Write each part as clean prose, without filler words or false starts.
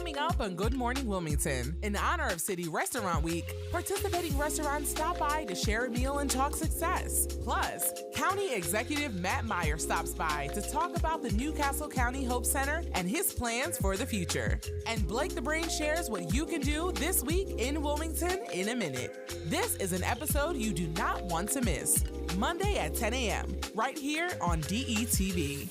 Coming up on Good Morning Wilmington, in honor of City Restaurant Week, participating restaurants stop by to share a meal and talk success. Plus, County Executive Matt Meyer stops by to talk about the Newcastle County Hope Center and his plans for the future. And Blake the Brain shares what you can do this week in Wilmington in a minute. This is an episode you do not want to miss. Monday at 10 a.m., right here on DETV.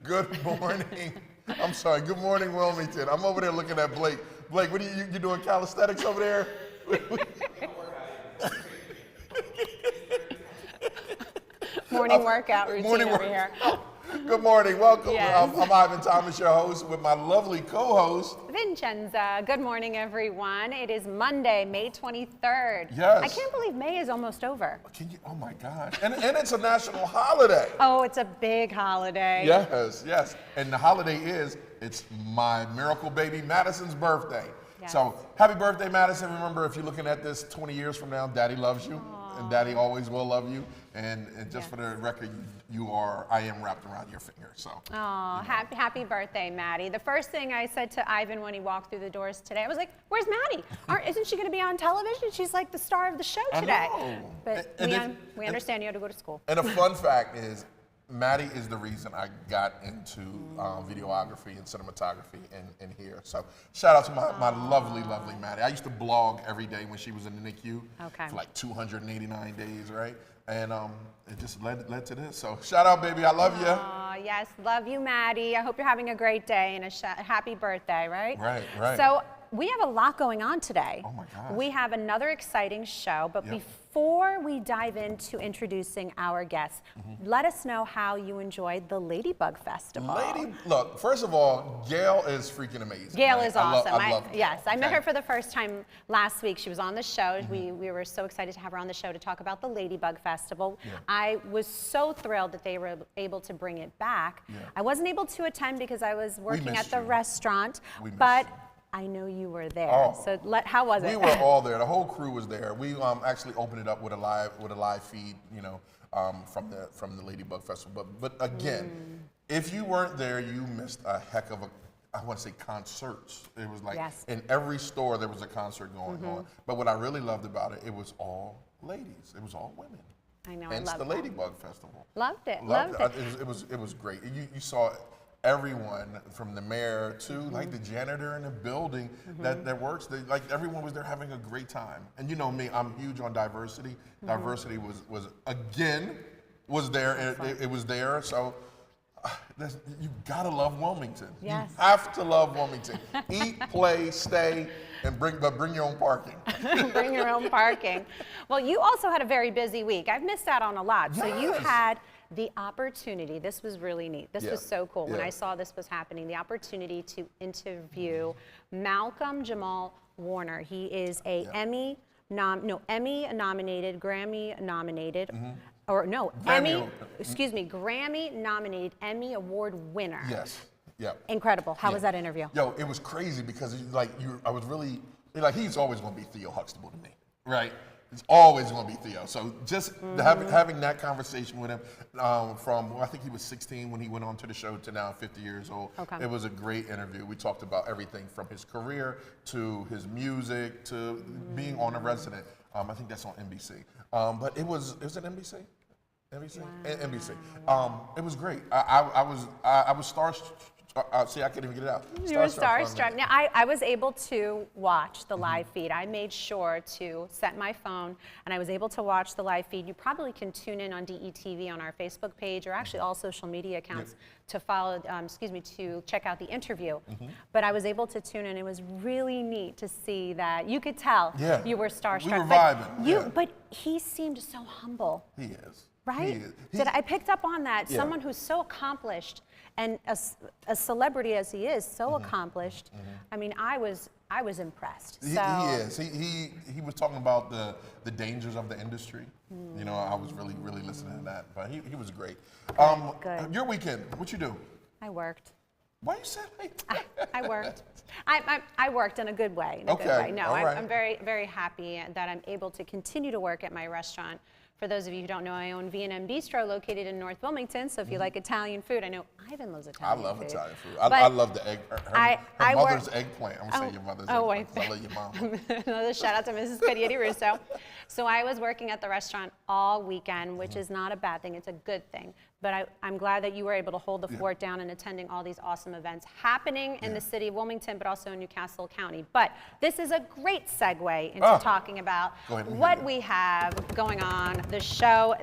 Good morning. I'm sorry. Good morning, Wilmington. I'm over there looking at Blake. Blake, what are you doing calisthenics over there? Morning workout routine over here. Good morning. Welcome. Yes. I'm Ivan Thomas, your host, with my lovely co-host, Vincenza. Good morning, everyone. It is Monday, May 23rd. Yes. I can't believe May is almost over. Oh my gosh. And it's a national holiday. Oh, it's a big holiday. Yes. And the holiday it's my miracle baby Madison's birthday. Yes. So happy birthday, Madison. Remember, if you're looking at this 20 years from now, Daddy loves you. Aww. And Daddy always will love you. And just for the record, I am wrapped around your finger. So. Oh, happy birthday, Maddie. The first thing I said to Ivan when he walked through the doors today, I was like, "Where's Maddie? Isn't she going to be on television? She's like the star of the show today." I know. But we understand you had to go to school. And a fun fact is, Maddie is the reason I got into videography and cinematography in here. So shout out to my lovely Maddie. I used to blog every day when she was in the NICU for like 289 days, right? And it just led to this. So shout out, baby. I love you. Oh, yes. Love you, Maddie. I hope you're having a great day and a happy birthday, right? Right. So we have a lot going on today. Oh, my gosh. We have another exciting show, but before we dive into introducing our guests, let us know how you enjoyed the Ladybug Festival. Look, first of all, Gail is freaking amazing. Gail is awesome. I love Gail. Yes, I met her for the first time last week. She was on the show. We were so excited to have her on the show to talk about the Ladybug Festival. Yeah. I was so thrilled that they were able to bring it back. Yeah. I wasn't able to attend because I was working at the restaurant, but I know you were there. Oh. So how was it? We were all there. The whole crew was there. We actually opened it up with a live feed, from the Ladybug Festival. But again, if you weren't there, you missed a heck of I want to say concerts. It was like in every store there was a concert going on. But what I really loved about it, it was all ladies. It was all women. I know. Hence I loved the Ladybug Festival. Loved it. It was great. You saw everyone from the mayor to like the janitor in the building that works. Everyone was there having a great time. And you know me, I'm huge on diversity. Diversity was there. And it was there. So you gotta love Wilmington. Yes. You have to love Wilmington. Eat, play, stay, and bring your own parking. Bring your own parking. Well, you also had a very busy week. I've missed out on a lot. Yes. So you had the opportunity, this was really neat. This was so cool when I saw this was happening, the opportunity to interview Malcolm Jamal Warner. He is a Emmy nominated, Grammy nominated, Grammy nominated Emmy Award winner. Yes. Yeah. Incredible. How was that interview? Yo, it was crazy because I was really he's always going to be Theo Huxtable to me, right? It's always going to be Theo. So just having that conversation with him from, I think he was 16 when he went on to the show to now 50 years old. Okay. It was a great interview. We talked about everything from his career to his music to being on a resident. I think that's on NBC. But it was an NBC? NBC? Wow. NBC. It was great. I was starstruck. See, I can't even get it out. You were starstruck. Now, I was able to watch the live feed. I made sure to set my phone, and I was able to watch the live feed. You probably can tune in on DETV on our Facebook page, or actually all social media accounts to follow. To check out the interview. But I was able to tune in. It was really neat to see that you could tell you were starstruck. We were vibing. But he seemed so humble. He is. Right? I picked up on that. Yeah. Someone who's so accomplished and a celebrity as he is, so accomplished. I mean, I was I was impressed. He is. He was talking about the dangers of the industry. You know, I was really listening to that. But he was great. Good. Your weekend, what you do? I worked. Why you said like I worked. I worked in a good way. In a good way. No, I'm very happy that I'm able to continue to work at my restaurant. For those of you who don't know, I own V&M Bistro located in North Wilmington. So if you like Italian food, I know Ivan loves Italian food. I love Italian food. I love the egg. Her mother's eggplant. I'm gonna say your mother's eggplant. I love your mom. Another shout out to Mrs. Carietti Russo. So I was working at the restaurant all weekend, which is not a bad thing. It's a good thing. But I'm glad that you were able to hold the fort down and attending all these awesome events happening in the city of Wilmington, but also in Newcastle County. But this is a great segue into talking about what we have going on the show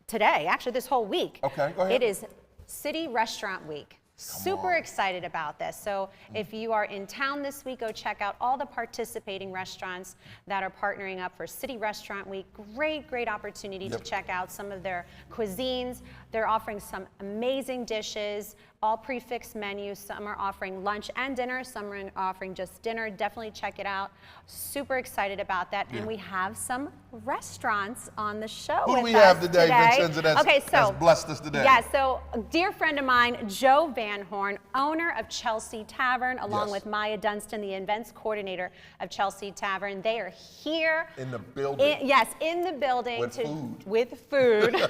today, actually this whole week. Okay, go ahead. It is City Restaurant Week. Super excited about this. So if you are in town this week, go check out all the participating restaurants that are partnering up for City Restaurant Week. Great opportunity to check out some of their cuisines. They're offering some amazing dishes, all prefix menus. Some are offering lunch and dinner. Some are offering just dinner. Definitely check it out. Super excited about that. And we have some restaurants on the show. Who do we have today, Vincenzo, that's blessed us today? Yeah, so a dear friend of mine, Joe Van Horn, owner of Chelsea Tavern, along with Maya Dunstan, the events coordinator of Chelsea Tavern. They are here. In the building. In the building. With food.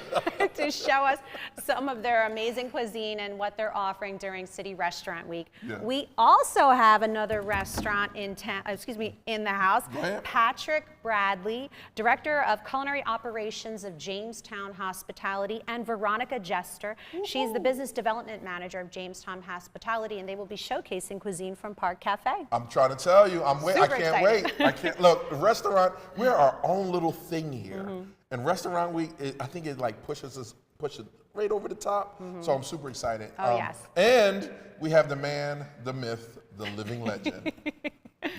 To show us some of their amazing cuisine and what they're offering during City Restaurant Week. Yeah. We also have another restaurant in the house. Patrick Bradley, Director of Culinary Operations of Jamestown Hospitality, and Veronica Jester. She's the Business Development Manager of Jamestown Hospitality, and they will be showcasing cuisine from Park Cafe. I'm trying to tell you, I can't wait. I can't look. The restaurant, we're our own little thing here, and Restaurant Week, I think it like pushes it right over the top. So I'm super excited. Yes. And we have the man, the myth, the living legend,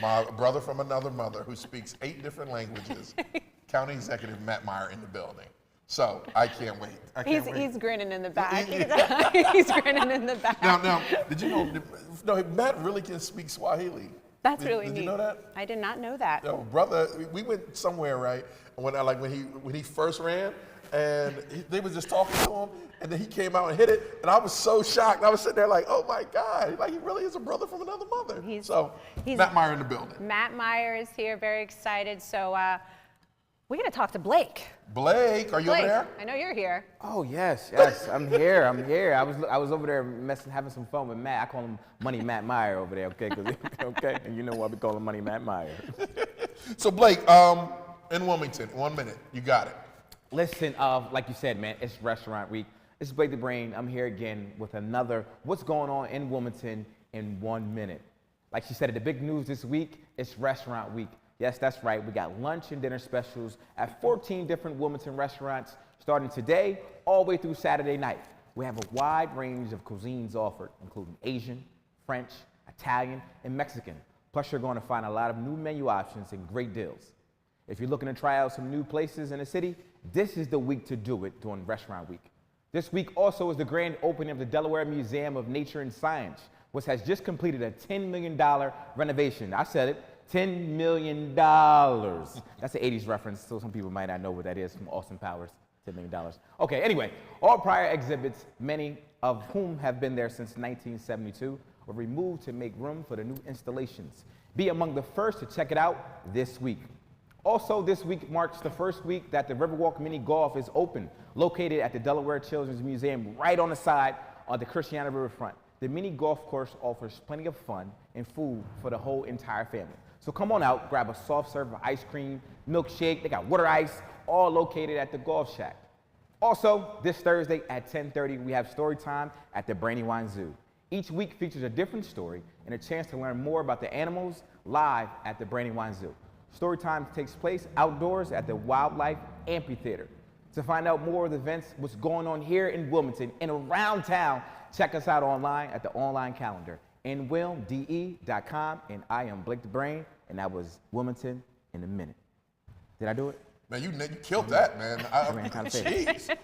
my brother from another mother who speaks 8 different languages, County Executive Matt Meyer in the building. So I can't wait. He's grinning in the back. He's grinning in the back. Now, did you know? No, Matt really can speak Swahili. That's really neat. Did you know that? I did not know that. No, brother, we went somewhere, right? When he first ran, and they was just talking to him, and then he came out and hit it, and I was so shocked. I was sitting there like, oh my God, like he really is a brother from another mother. He's Matt Meyer in the building. Matt Meyer is here, very excited. So we're gonna talk to Blake. Blake, are you over there? I know you're here. Oh yes, I'm here. I was over there having some fun with Matt. I call him Money Matt Meyer over there, okay? Okay, and you know why we call him Money Matt Meyer. So Blake, in Wilmington, 1 minute, you got it. Listen, like you said, man, it's Restaurant Week. It's Blake the Brain. I'm here again with another What's Going On in Wilmington in 1 minute. Like she said, the big news this week, it's Restaurant Week. Yes, that's right. We got lunch and dinner specials at 14 different Wilmington restaurants starting today all the way through Saturday night. We have a wide range of cuisines offered, including Asian, French, Italian, and Mexican. Plus, you're going to find a lot of new menu options and great deals. If you're looking to try out some new places in the city, this is the week to do it during Restaurant Week. This week also is the grand opening of the Delaware Museum of Nature and Science, which has just completed a $10 million renovation. I said it, $10 million. That's an 80s reference, so some people might not know what that is from Austin Powers, $10 million. Okay, anyway, all prior exhibits, many of whom have been there since 1972, were removed to make room for the new installations. Be among the first to check it out this week. Also, this week marks the first week that the Riverwalk Mini Golf is open, located at the Delaware Children's Museum right on the side on the Christiana Riverfront. The mini golf course offers plenty of fun and food for the whole entire family. So come on out, grab a soft serve of ice cream, milkshake, they got water ice, all located at the Golf Shack. Also, this Thursday at 10:30, we have story time at the Brandywine Zoo. Each week features a different story and a chance to learn more about the animals live at the Brandywine Zoo. Storytime takes place outdoors at the Wildlife Amphitheater. To find out more of the events, what's going on here in Wilmington and around town, check us out online at the online calendar, InWilmDE.com. And I am Blake the Brain, and that was Wilmington in a minute. Did I do it? Man, you killed that, man. ran kind of fast. Jeez.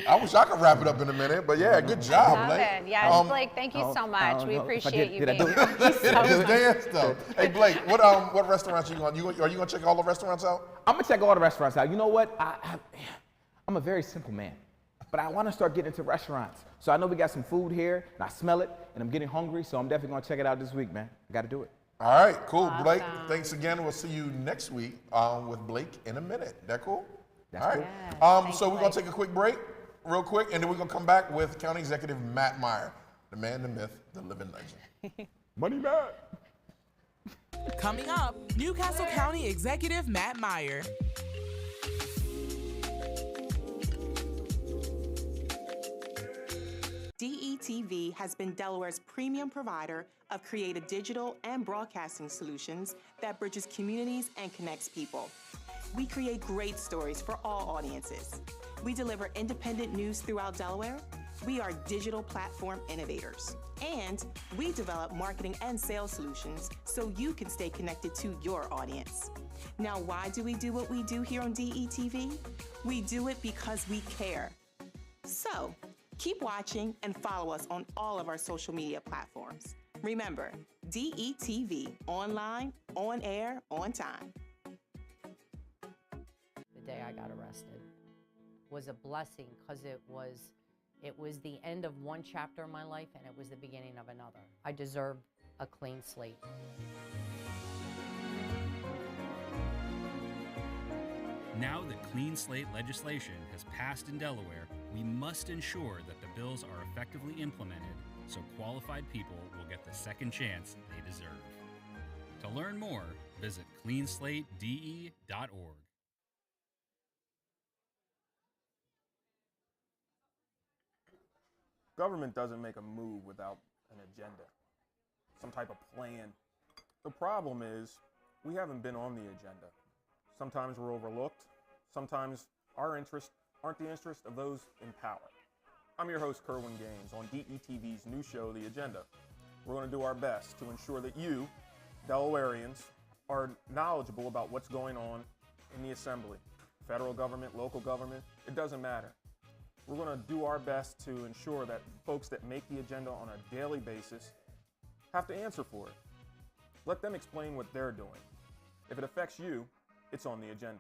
I wish I could wrap it up in a minute, but yeah, good job, Love Blake. it. Yes, Blake, thank you so much. We appreciate you being here. Thank you so Just much. dance though. Hey Blake, what restaurants you going? Are you gonna check all the restaurants out? I'm gonna check all the restaurants out. You know what? I'm a very simple man, but I want to start getting into restaurants. So I know we got some food here, and I smell it, and I'm getting hungry. So I'm definitely gonna check it out this week, man. I got to do it. All right, cool. Awesome. Blake, thanks again. We'll see you next week with Blake in a minute. That cool? That's all right. cool. Yes, So we're gonna Blake. take a quick break, real quick, and then we're gonna come back with County Executive Matt Meyer, the man, the myth, the living legend. Money Matt. Coming up, Newcastle County Executive Matt Meyer. DETV has been Delaware's premium provider of creative digital and broadcasting solutions that bridges communities and connects people. We create great stories for all audiences. We deliver independent news throughout Delaware. We are digital platform innovators. And we develop marketing and sales solutions so you can stay connected to your audience. Now, why do we do what we do here on DETV? We do it because we care. So, keep watching and follow us on all of our social media platforms. Remember, DETV, online, on air, on time. The day I got arrested was a blessing because it was the end of one chapter of my life and it was the beginning of another. I deserved a clean slate. Now that clean slate legislation has passed in Delaware, we must ensure that the bills are effectively implemented so qualified people will get the second chance they deserve. To learn more, visit cleanslatede.org. Government doesn't make a move without an agenda, some type of plan. The problem is we haven't been on the agenda. Sometimes we're overlooked. Sometimes our interests aren't the interest of those in power. I'm your host, Kerwin Gaines, on DETV's new show, The Agenda. We're going to do our best to ensure that you, Delawareans, are knowledgeable about what's going on in the Assembly. Federal government, local government, it doesn't matter. We're going to do our best to ensure that folks that make the agenda on a daily basis have to answer for it. Let them explain what they're doing. If it affects you, it's on the agenda.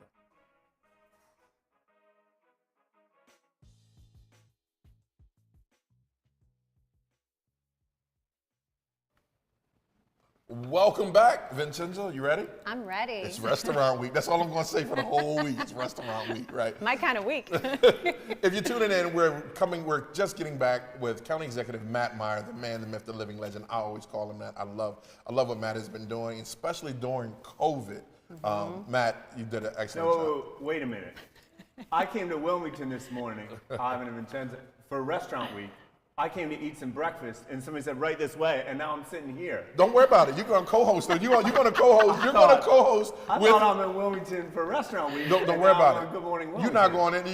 Welcome back, Vincenzo. You ready? I'm ready. It's restaurant week. That's all I'm going to say for the whole week. It's restaurant week, right? My kind of week. If you're tuning in, we're just getting back with County Executive Matt Meyer, the man, the myth, the living legend. I always call him that. I love what Matt has been doing, especially during COVID. Matt, you did an excellent job. Wait a minute. I came to Wilmington this morning, Ivan and Vincenzo, for restaurant week. I came to eat some breakfast, and somebody said, right this way, and now I'm sitting here. Don't worry about it. You're going to co-host. You're going to co-host. You're going to co-host. I thought I'm in Wilmington for restaurant week. Don't worry about it. Good morning, Wilmington. You're not going in.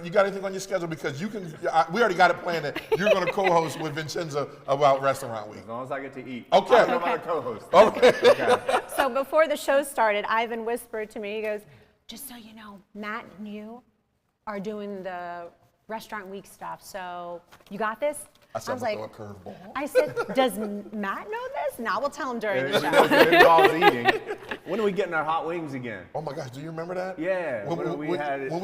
You got anything on your schedule? Because you can. We already got it planned that you're going to co-host with Vincenzo about restaurant week. As long as I get to eat. Okay. I don't know about a co-host. Okay. So before the show started, Ivan whispered to me, he goes, just so you know, Matt and you are doing the restaurant week stuff. So you got this? I said, was like, throw a curveball. I said, does Matt know this? No, we'll tell him during the show. It involves eating. When are we getting our hot wings again? Oh my gosh, do you remember that? Yeah. When we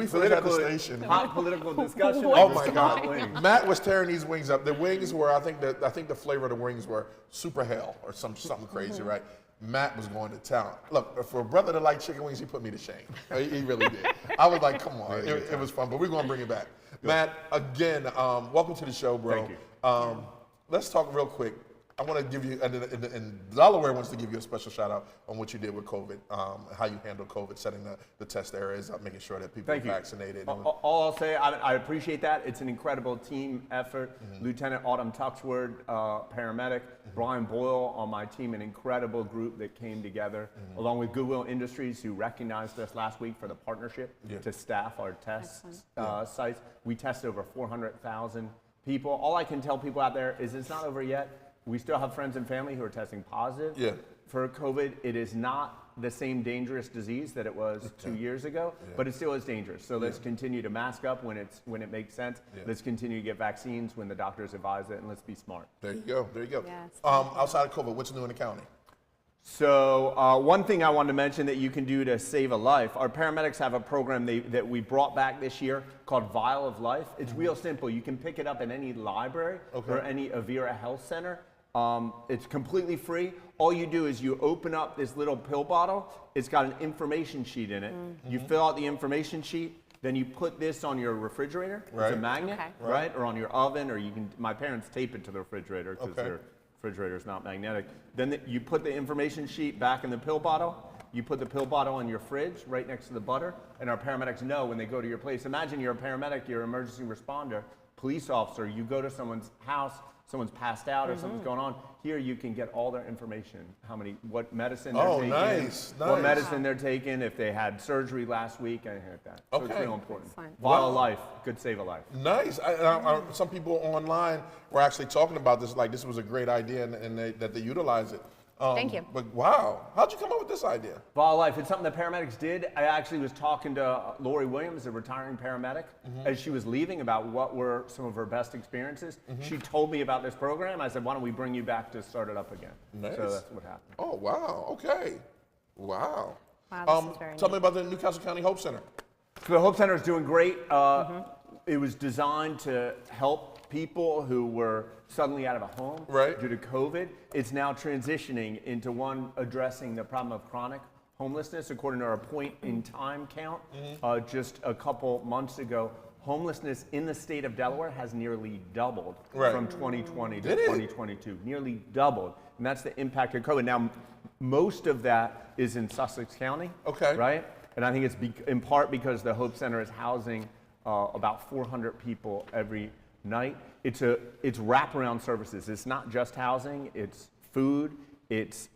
first had the station. Hot political discussion. Oh my hot God! wings. Matt was tearing these wings up. The wings were, I think the flavor of the wings were super hell or something crazy, right? Matt was going to town. Look, for a brother that liked chicken wings, he put me to shame. He really did. I was like, come on, it was fun, but we're gonna bring it back. Matt, again, welcome to the show, bro. Thank you. Let's talk real quick. I want to give you, and Delaware wants to give you a special shout out on what you did with COVID, how you handled COVID, setting the test areas up, making sure that people are vaccinated. All I'll say, I appreciate that. It's an incredible team effort. Lieutenant Autumn Tuxford, paramedic, Brian Boyle on my team, an incredible group that came together, along with Goodwill Industries, who recognized us last week for the partnership to staff our test sites. We tested over 400,000 people. All I can tell people out there is it's not over yet. We still have friends and family who are testing positive for COVID. It is not the same dangerous disease that it was 2 years ago, but it still is dangerous. So let's continue to mask up when it makes sense. Let's continue to get vaccines when the doctors advise it, and let's be smart. There you go. There you go. Yes. Outside of COVID, what's new in the county? So one thing I wanted to mention that you can do to save a life, our paramedics have a program that we brought back this year called Vial of Life. It's real simple. You can pick it up in any library or any Avera Health Center. It's completely free. All you do is you open up this little pill bottle. It's got an information sheet in it. You fill out the information sheet. Then you put this on your refrigerator. It's a magnet, right? Or on your oven, or you can. My parents tape it to the refrigerator because their refrigerator is not magnetic. Then you put the information sheet back in the pill bottle. You put the pill bottle in your fridge right next to the butter, and our paramedics know when they go to your place. Imagine you're a paramedic, you're an emergency responder, police officer. You go to someone's house. Someone's passed out or something's going on. Here you can get all their information. What medicine they're taking. Nice. What medicine they're taking, if they had surgery last week, anything like that. So it's real important. Excellent. Vial of life could save a life. Nice. Some people online were actually talking about this, like this was a great idea and that they utilize it. Thank you. But wow, how'd you come up with this idea? Vial of life, it's something that paramedics did. I actually was talking to Lori Williams, a retiring paramedic, as she was leaving about what were some of her best experiences. She told me about this program. I said, why don't we bring you back to start it up again? Nice. So that's what happened. Oh, wow. Okay. Wow. Wow, this is very Tell neat. me about the Newcastle County Hope Center. So the Hope Center is doing great. It was designed to help people who were suddenly out of a home due to COVID. It's now transitioning into one addressing the problem of chronic homelessness. According to our point-in-time count, just a couple months ago, homelessness in the state of Delaware has nearly doubled from 2020 to 2022. Nearly doubled. And that's the impact of COVID. Now, most of that is in Sussex County, right? And I think it's in part because the Hope Center is housing about 400 people every night. It's wraparound services. It's not just housing. It's food. It's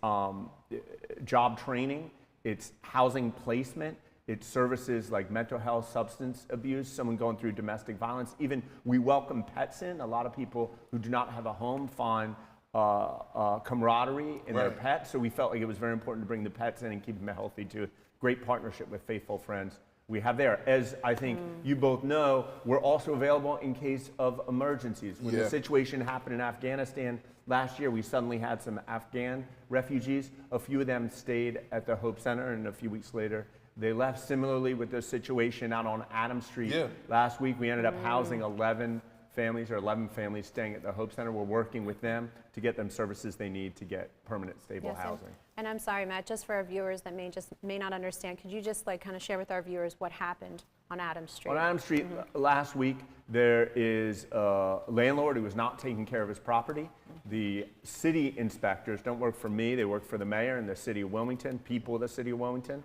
job training. It's housing placement. It's services like mental health, substance abuse, someone going through domestic violence. Even we welcome pets in. A lot of people who do not have a home find camaraderie in their pets. So we felt like it was very important to bring the pets in and keep them healthy too. Great partnership with Faithful Friends we have there. As I think you both know, we're also available in case of emergencies. When the situation happened in Afghanistan last year, we suddenly had some Afghan refugees. A few of them stayed at the Hope Center, and a few weeks later, they left. Similarly with the situation out on Adams Street last week, we ended up housing 11 families staying at the Hope Center. We're working with them to get them services they need to get permanent, stable housing. And I'm sorry, Matt, just for our viewers that may not understand, could you just kind of share with our viewers what happened on Adams Street? On Adams Street last week, there is a landlord who was not taking care of his property. The city inspectors don't work for me, they work for the mayor and the city of Wilmington, people of the city of Wilmington.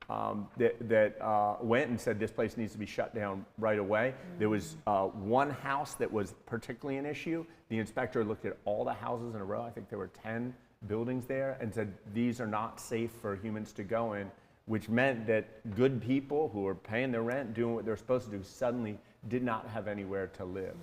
That went and said this place needs to be shut down right away. There was one house that was particularly an issue. The inspector looked at all the houses in a row. I think there were 10 buildings there, and said these are not safe for humans to go in, which meant that good people who are paying their rent, doing what they're supposed to do, suddenly did not have anywhere to live.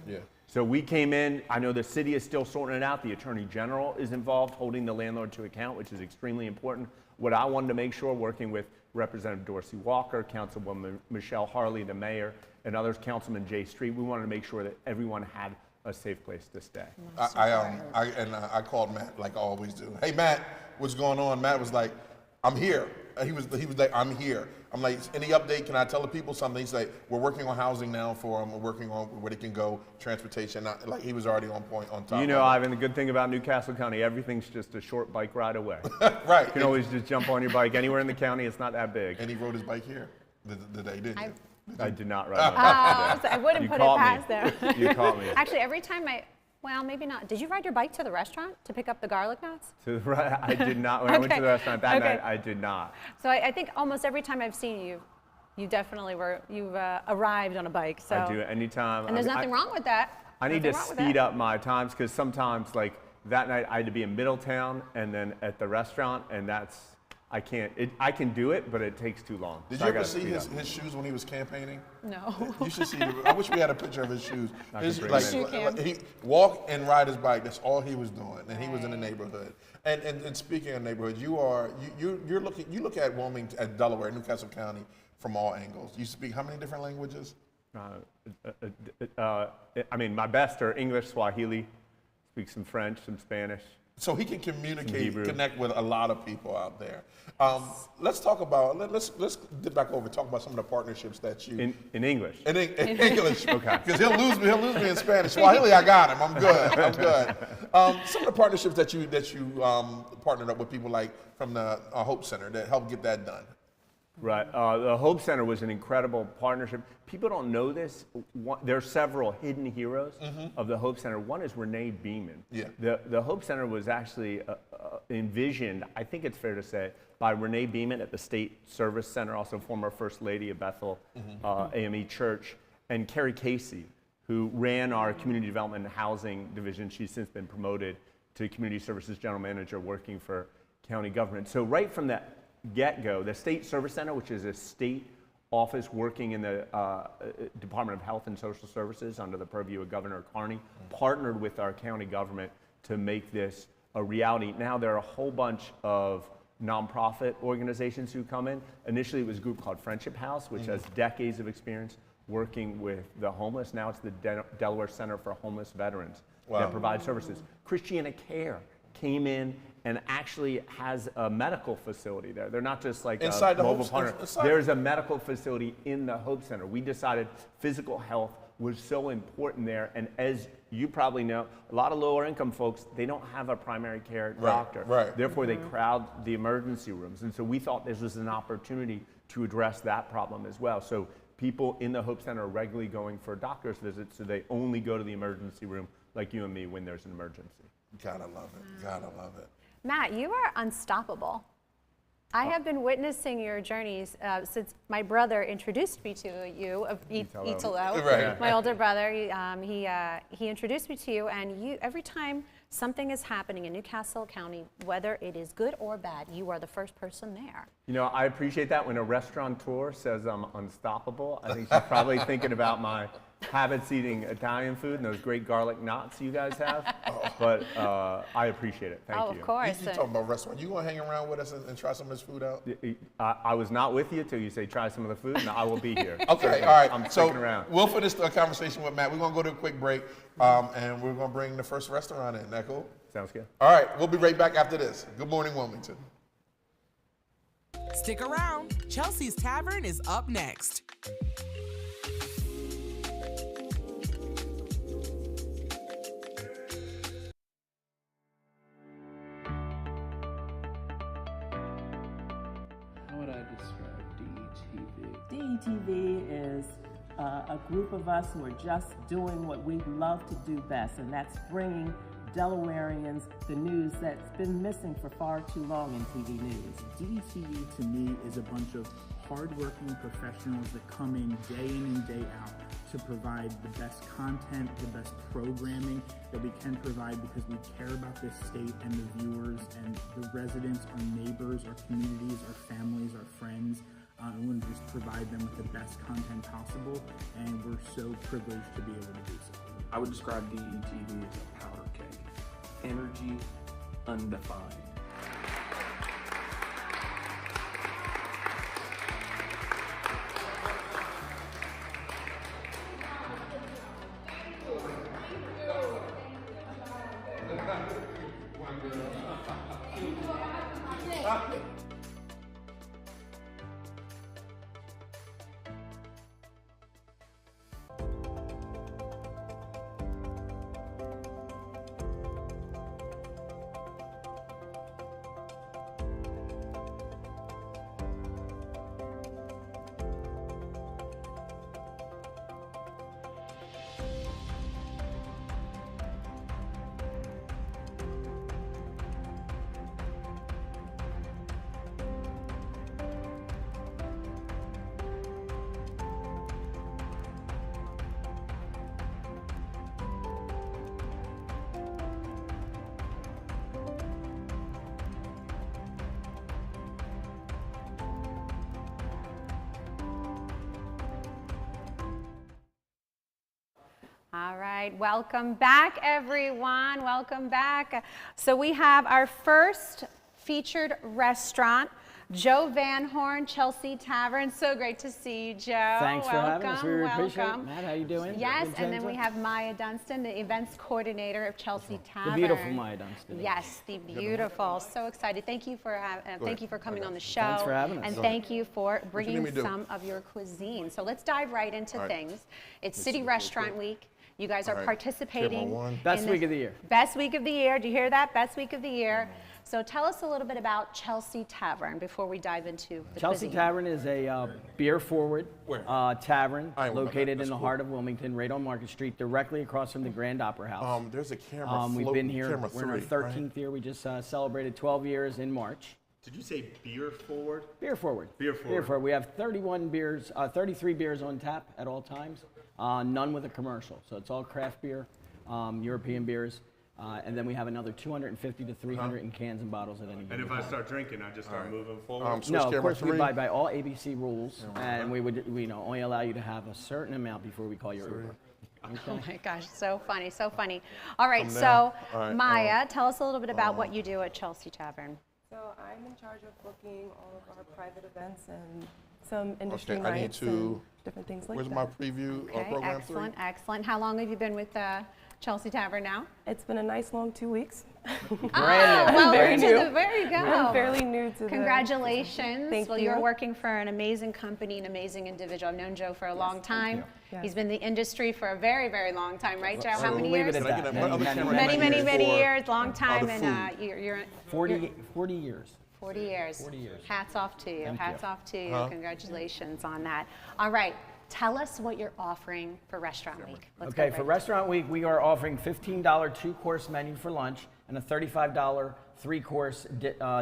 So we came in. I know the city is still sorting it out. The Attorney General is involved, holding the landlord to account, which is extremely important. What I wanted to make sure, working with Representative Dorsey Walker, Councilwoman Michelle Harley, the mayor, and others, Councilman Jay Street, we wanted to make sure that everyone had a safe place to stay. I called Matt like I always do. Hey Matt, what's going on? Matt was like, I'm here. He was like, I'm here. I'm like, any update? Can I tell the people something? He's like, we're working on housing now for them. We're working on where they can go, transportation. Like he was already on point, on top. You know, Ivan, the good thing about Newcastle County, everything's just a short bike ride away. Right. You can always just jump on your bike anywhere in the county. It's not that big. And he rode his bike here. I did not ride my bike today. I wouldn't put it past them. You caught me. Actually, every time well, maybe not. Did you ride your bike to the restaurant to pick up the garlic knots? I did not. When I went to the restaurant that night, I did not. So I think almost every time I've seen you, you definitely you've arrived on a bike. So. I do it anytime. And there's nothing wrong with that. I need to speed up my times because sometimes, like that night, I had to be in Middletown and then at the restaurant, and that's I can't. I can do it, but it takes too long. Did So you I ever gotta see speed his up. shoes when he was campaigning? No. You should see. I wish we had a picture of his shoes. I His, can bring like, them in. Shoe cam. he walk and ride his bike. That's all he was doing, and he was in the neighborhood. And speaking of neighborhood, you look at Wilmington, at Delaware, Newcastle County from all angles. You speak how many different languages? I mean, my best are English, Swahili, speak some French, some Spanish. So he can communicate, Hebrew. connect with a lot of people out there. Let's talk about, let's get back over, talk about some of the partnerships that you. In English. In English, Okay. Because he'll lose me in Spanish. Swahili, I got him. I'm good. Some of the partnerships that you partnered up with people like from the Hope Center that helped get that done. Right. The Hope Center was an incredible partnership. People don't know this. There are several hidden heroes of the Hope Center. One is Renee Beeman. Yeah. The Hope Center was actually envisioned, I think it's fair to say, by Renee Beeman at the State Service Center, also former First Lady of Bethel AME Church, and Carrie Casey, who ran our Community Development and Housing Division. She's since been promoted to Community Services General Manager working for county government. So right from the get-go, the State Service Center, which is a state office working in the Department of Health and Social Services under the purview of Governor Carney, partnered with our county government to make this a reality. Now there are a whole bunch of nonprofit organizations who come in. Initially it was a group called Friendship House, which has decades of experience working with the homeless. Now it's the Delaware Center for Homeless Veterans that provide services. Christiana Care came in and actually has a medical facility there. They're not just like Inside a the mobile Hope- partner. inside- There's a medical facility in the Hope Center. We decided physical health was so important there, and as you probably know, a lot of lower income folks, they don't have a primary care doctor. right. Therefore, they crowd the emergency rooms, and so we thought this was an opportunity to address that problem as well. So people in the Hope Center are regularly going for doctor's visits, so they only go to the emergency room like you and me when there's an emergency. Gotta love it. Gotta love it. Matt, you are unstoppable. I have been witnessing your journeys since my brother introduced me to you, Italo, Right. my older brother. He introduced me to you, and you every time something is happening in Newcastle County, whether it is good or bad, you are the first person there. You know, I appreciate that when a restaurateur says I'm unstoppable. I think she's probably thinking about my habits eating Italian food and those great garlic knots you guys have. But I appreciate it. Thank you. Of course. You talking about restaurant? You gonna hang around with us and try some of this food out? I was not with you till you say try some of the food, and I will be here. Okay, all right. I'm So sticking around. we'll finish the conversation with Matt. We're gonna go to a quick break, and we're gonna bring the first restaurant in. That cool? Sounds good. All right, we'll be right back after this. Good morning, Wilmington. Stick around. Chelsea's Tavern is up next. How would I describe DETV? DETV is a group of us who are just doing what we love to do best, and that's bringing Delawareans the news that's been missing for far too long in TV news. DETV to me is a bunch of hardworking professionals that come in and day out to provide the best content, the best programming that we can provide because we care about this state and the viewers and the residents, our neighbors, our communities, our families, our friends. We want to just provide them with the best content possible, and we're so privileged to be able to do so. I would describe DETV as a powder keg. Energy undefined. All right, welcome back, everyone. Welcome back. So we have our first featured restaurant, Joe Van Horn, Chelsea Tavern. So great to see you, Joe. Thanks for having us. We really appreciate it. Welcome. Matt, how you doing? Yes, and then we have Maya Dunstan, the events coordinator of Chelsea Tavern. The beautiful Maya Dunstan. Yes, the beautiful. So excited. Thank you for coming on the show. Thanks for having us. And thank you for bringing some of your cuisine. So let's dive right into things. It's City Restaurant Week. You guys are participating. Best week of the year. Best week of the year. Do you hear that? Best week of the year. So tell us a little bit about Chelsea Tavern before we dive into the Chelsea cuisine. Tavern is a beer-forward tavern located in the heart of Wilmington, right on Market Street, directly across from the Grand Opera House. There's a camera We've been here. Camera We're in our 13th year. We just celebrated 12 years in March. Did you say beer forward? Beer forward. Beer forward. Beer forward. We have 33 beers on tap at all times. None with a commercial. So it's all craft beer, European beers. And then we have another 250 to 300 in cans and bottles at any given time. And if I start drinking, I just start moving forward? No, of course we abide by all ABC rules, and we would only allow you to have a certain amount before we call your Uber. Okay. Oh my gosh, so funny, so funny. All right, so Maya, tell us a little bit about what you do at Chelsea Tavern. So I'm in charge of booking all of our private events and some industry I need nights to. and different things like Where's that. my preview program? Excellent, excellent. How long have you been with Chelsea Tavern now? It's been a nice long 2 weeks. Brand new. Well, Brand new. there you go. I'm fairly new to Congratulations. Thank well, you. You're working for an amazing company, an amazing individual. I've known Joe for a long time. Yes. He's been in the industry for a very, very long time, right, Joe? How many Leave years? it at that. Many years, long time, and you're 40 years. 40 years. 40 years. Hats off to you. Thank Hats you. off to you. Congratulations on that. All right. Tell us what you're offering for Restaurant Week. Let's go Okay, for Restaurant Week, we are offering $15 two-course menu for lunch and a $35 three-course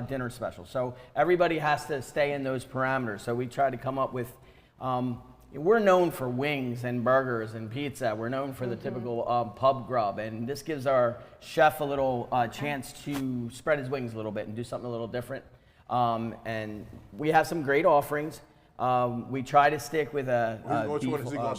dinner special. So everybody has to stay in those parameters. So we try to come up with, we're known for wings and burgers and pizza. We're known for the typical pub grub. And this gives our chef a little chance to spread his wings a little bit and do something a little different. And we have some great offerings. We try to stick with a beef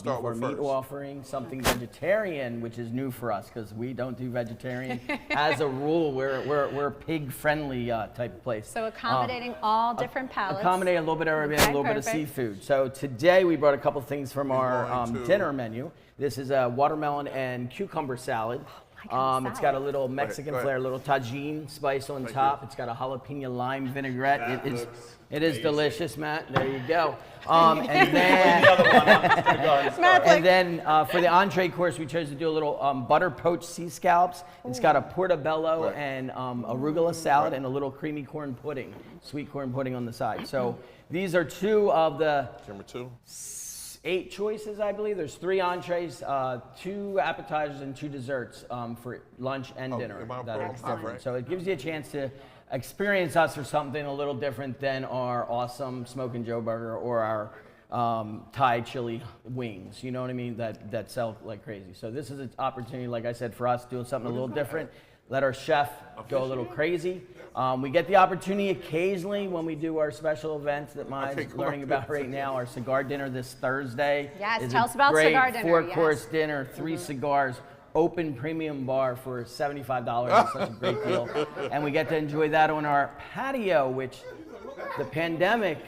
or meat offering, something vegetarian, which is new for us because we don't do vegetarian. As a rule, we're a pig-friendly type of place. So accommodating all different palates. Accommodate a little bit of everything, a little bit of seafood. So today we brought a couple things from our dinner menu. This is a watermelon and cucumber salad. It's got a little Mexican flair, a little tagine spice on top. It's got a jalapeno lime vinaigrette. It is delicious, Matt. There you go. And then for the entree course, we chose to do a little butter poached sea scallops. It's got a portobello and arugula salad and a little creamy corn pudding, sweet corn pudding on the side. So these are two of the 8 choices, I believe. There's 3 entrees, 2 appetizers, and 2 desserts for lunch and dinner. That are different. So it gives you a chance to experience us for something a little different than our awesome Smokin' Joe burger or our Thai chili wings. You know what I mean? That sell like crazy. So this is an opportunity, like I said, for us doing something a little different. Let our chef go a little crazy. We get the opportunity occasionally when we do our special events that Maya's learning about right now. Our cigar dinner this Thursday. Yes, tell us about cigar dinner. 4-course dinner, 3 cigars, open premium bar for $75. It's such a great deal. And we get to enjoy that on our patio, which the pandemic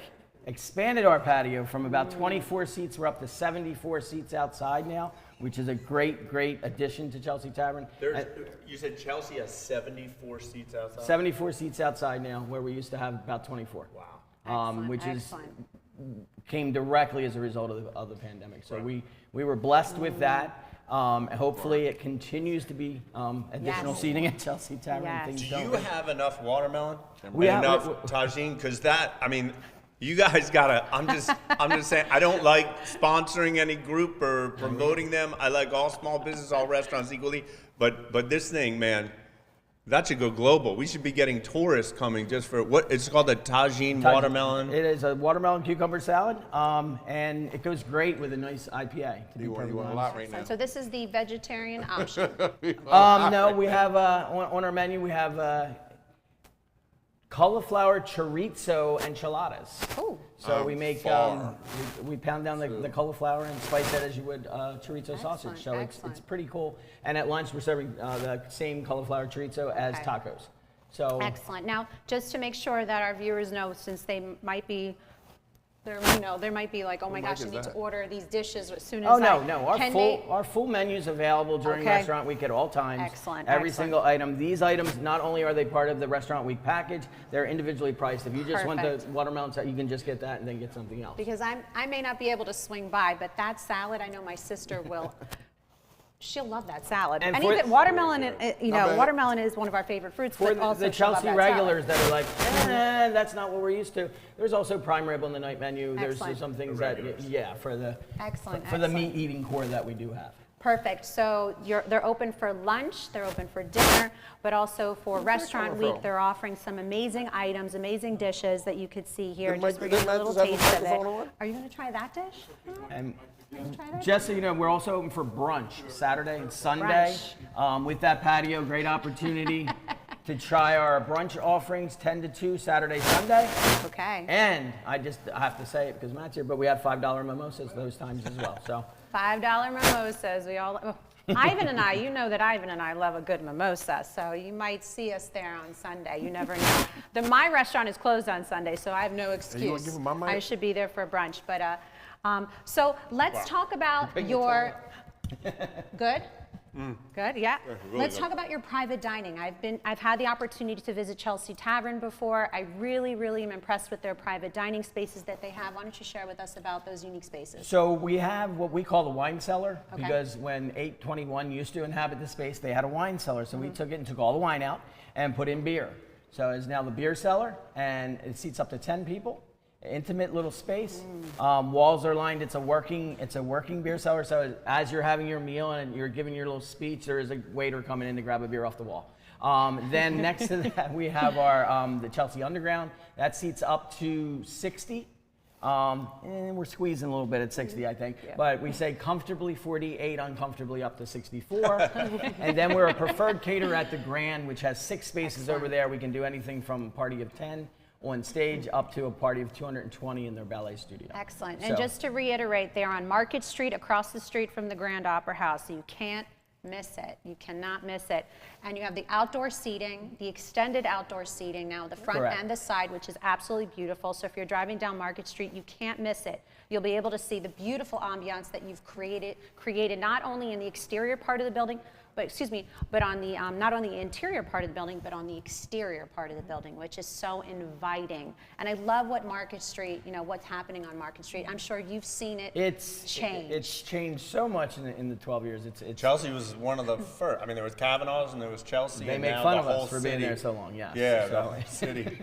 expanded our patio from about 24 seats. We're up to 74 seats outside now, which is a great, great addition to Chelsea Tavern. You said Chelsea has 74 seats outside? 74 seats outside now, where we used to have about 24. Wow. Which came directly as a result of the pandemic. So we were blessed with that. Hopefully it continues to be additional seating at Chelsea Tavern. Do you have enough watermelon and enough tagine? Because you guys gotta. I'm just saying. I don't like sponsoring any group or promoting them. I like all small business, all restaurants equally. But this thing, man, that should go global. We should be getting tourists coming just for what it's called, the tagine watermelon. It is a watermelon cucumber salad, and it goes great with a nice IPA. You want a lot right now. So this is the vegetarian option. No, we have on our menu we have cauliflower chorizo enchiladas. Oh. So we make, we pound down the cauliflower and spice that as you would chorizo sausage. So it's pretty cool. And at lunch, we're serving the same cauliflower chorizo as tacos. So excellent. Now, just to make sure that our viewers know, since they might be, there might be like, oh my gosh, I need to order these dishes as soon as Our full menu is available during Restaurant Week at all times. Excellent. Every single item. These items, not only are they part of the Restaurant Week package, they're individually priced. If you just want the watermelon salad, you can just get that and then get something else. Because I may not be able to swing by, but that salad, I know my sister will. She'll love that salad. And even watermelon, watermelon is one of our favorite fruits. For but also the Chelsea regulars that are like, that's not what we're used to. There's also prime rib on the night menu. There's some things that, for the meat eating core that we do have. Perfect. So they're open for lunch, they're open for dinner, but also for Restaurant Week. They're offering some amazing items, amazing dishes that you could see here. Just for getting a little taste of it. Are you going to try that dish? And just so you know, we're also open for brunch Saturday and Sunday. With that patio, great opportunity to try our brunch offerings 10 to 2 Saturday, Sunday. Okay. And I have to say it because Matt's here, but we have $5 mimosas those times as well. So $5 mimosas. We all. Ivan and I, you know that Ivan and I love a good mimosa, so you might see us there on Sunday. You never know. My restaurant is closed on Sunday, so I have no excuse. You want to give him my mic? I should be there for brunch, but so let's talk about your. Good. Good, yeah. Really Let's talk about your private dining. I've had the opportunity to visit Chelsea Tavern before. I really, really am impressed with their private dining spaces that they have. Why don't you share with us about those unique spaces? So we have what we call the wine cellar, because when 821 used to inhabit the space, they had a wine cellar. So we took it and took all the wine out and put in beer. So it's now the beer cellar, and it seats up to 10 people. Intimate little space. Walls are lined. It's a working beer cellar. So as you're having your meal and you're giving your little speech, there is a waiter coming in to grab a beer off the wall. Then next to that, we have our the Chelsea Underground. That seats up to 60. And we're squeezing a little bit at 60, I think. Yeah. But we say comfortably 48, uncomfortably up to 64. And then we're a preferred caterer at the Grand, which has 6 spaces over there. We can do anything from a party of 10 on stage up to a party of 220 in their ballet studio. Excellent. And just to reiterate, they're on Market Street, across the street from the Grand Opera House. So you can't miss it. You cannot miss it. And you have the outdoor seating, the extended outdoor seating now, the front and the side, which is absolutely beautiful. So if you're driving down Market Street, you can't miss it. You'll be able to see the beautiful ambiance that you've created not only in the exterior part of the building, but on the not on the interior part of the building, but on the exterior part of the building, which is so inviting. And I love what Market Street, what's happening on Market Street. I'm sure you've seen it change. It's changed so much in the 12 years. Chelsea was one of the first. I mean, there was Kavanaugh's and there was Chelsea. They make fun of us for being there so long. Yeah. Yeah, the whole city.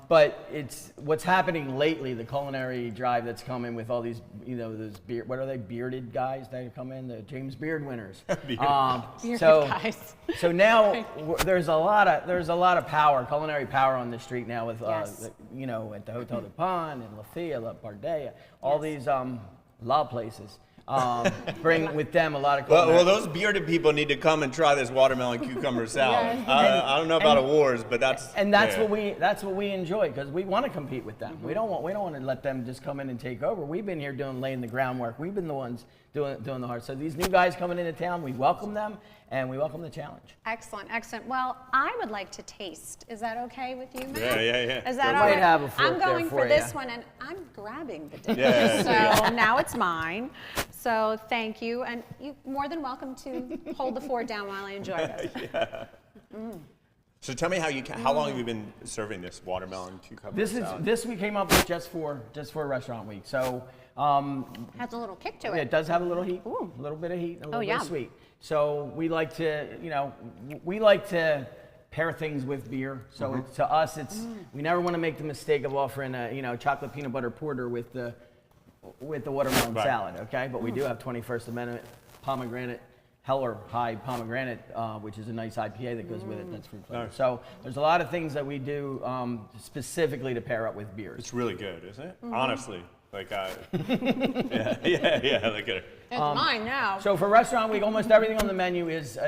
But it's what's happening lately. The culinary drive that's coming with all these, those what are they, bearded guys that come in, the James Beard winners. Bearded guys. So now there's a lot of power, culinary power on the street now with, at the Hotel du Pont and La Fia, La Bardea, all these law places. Bring with them a lot of culinary. Well, those bearded people need to come and try this watermelon cucumber salad. I don't know about awards, but that's what we enjoy, because we want to compete with them. We don't want to let them just come in and take over. We've been here laying the groundwork. We've been the ones doing the hard. So these new guys coming into town, we welcome them and we welcome the challenge. Excellent, excellent. Well, I would like to taste. Is that okay with you, Matt? Yeah. Is that all right? Might have a fork I'm going there for this one, and I'm grabbing the dish. So now it's mine. So thank you, and you're more than welcome to hold the fork down while I enjoy this. So tell me how long have you been serving this watermelon cucumber salad? This we came up with just for Restaurant Week. So has a little kick to it. Yeah, it does have a little heat, a little bit of heat, a little bit of sweet. So we like to, pair things with beer. So to us, we never want to make the mistake of offering a chocolate peanut butter porter with the watermelon salad. Okay, but we do have 21st Amendment pomegranate. Heller High pomegranate, which is a nice IPA that goes with it. That's fruit flavor. So there's a lot of things that we do specifically to pair up with beers. It's really good, isn't it? Honestly. Like, yeah, look at her. It's mine now. So for Restaurant Week, almost everything on the menu is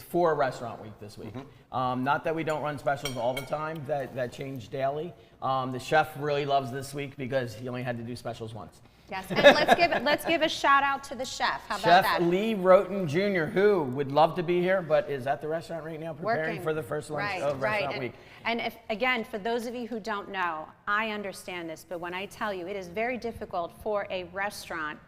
for Restaurant Week this week. Not that we don't run specials all the time that change daily. The chef really loves this week because he only had to do specials once. Yes, and let's give a shout out to the chef. How about that? Chef Lee Roten Jr., who would love to be here, but is at the restaurant right now preparing Working. for the first lunch of Restaurant Week. And if, again, for those of you who don't know, I understand this, but when I tell you, it is very difficult for a restaurant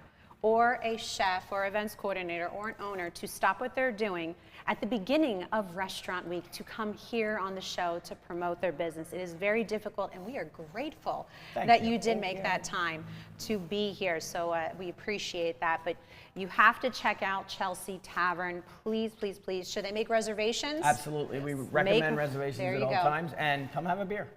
or a chef or events coordinator or an owner to stop what they're doing at the beginning of Restaurant Week to come here on the show to promote their business. It is very difficult, and we are grateful that you did make that time to be here. So we appreciate that. But you have to check out Chelsea Tavern. Please, please, please. Should they make reservations? Absolutely. We recommend reservations at all times. And come have a beer.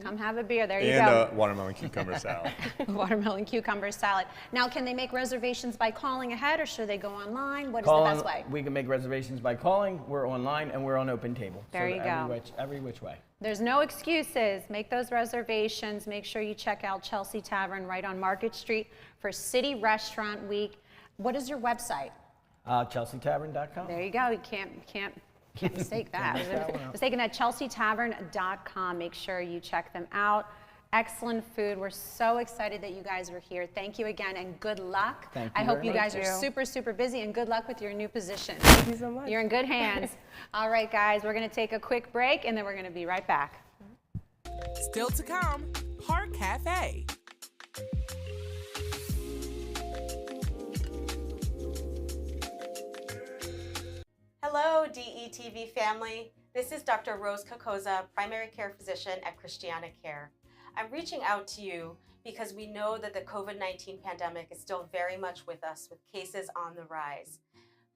Come have a beer. There you and go. And watermelon cucumber salad. Watermelon cucumber salad. Now, can they make reservations by calling ahead, or should they go online? What is the best way? We can make reservations by calling. We're online, and we're on Open Table. There you go. Every which way. There's no excuses. Make those reservations. Make sure you check out Chelsea Tavern right on Market Street for City Restaurant Week. What is your website? ChelseaTavern.com. There you go. You can't mistake that. Mistaken that, chelseatavern.com. Make sure you check them out. Excellent food. We're so excited that you guys were here. Thank you again, and good luck. Thank you. I hope you guys are super, super busy, and good luck with your new position. Thank you so much. You're in good hands. All right, guys, we're going to take a quick break, and then we're going to be right back. Still to come, Park Cafe. Hello, DETV family. This is Dr. Rose Kokoza, primary care physician at Christiana Care. I'm reaching out to you because we know that the COVID-19 pandemic is still very much with us, with cases on the rise.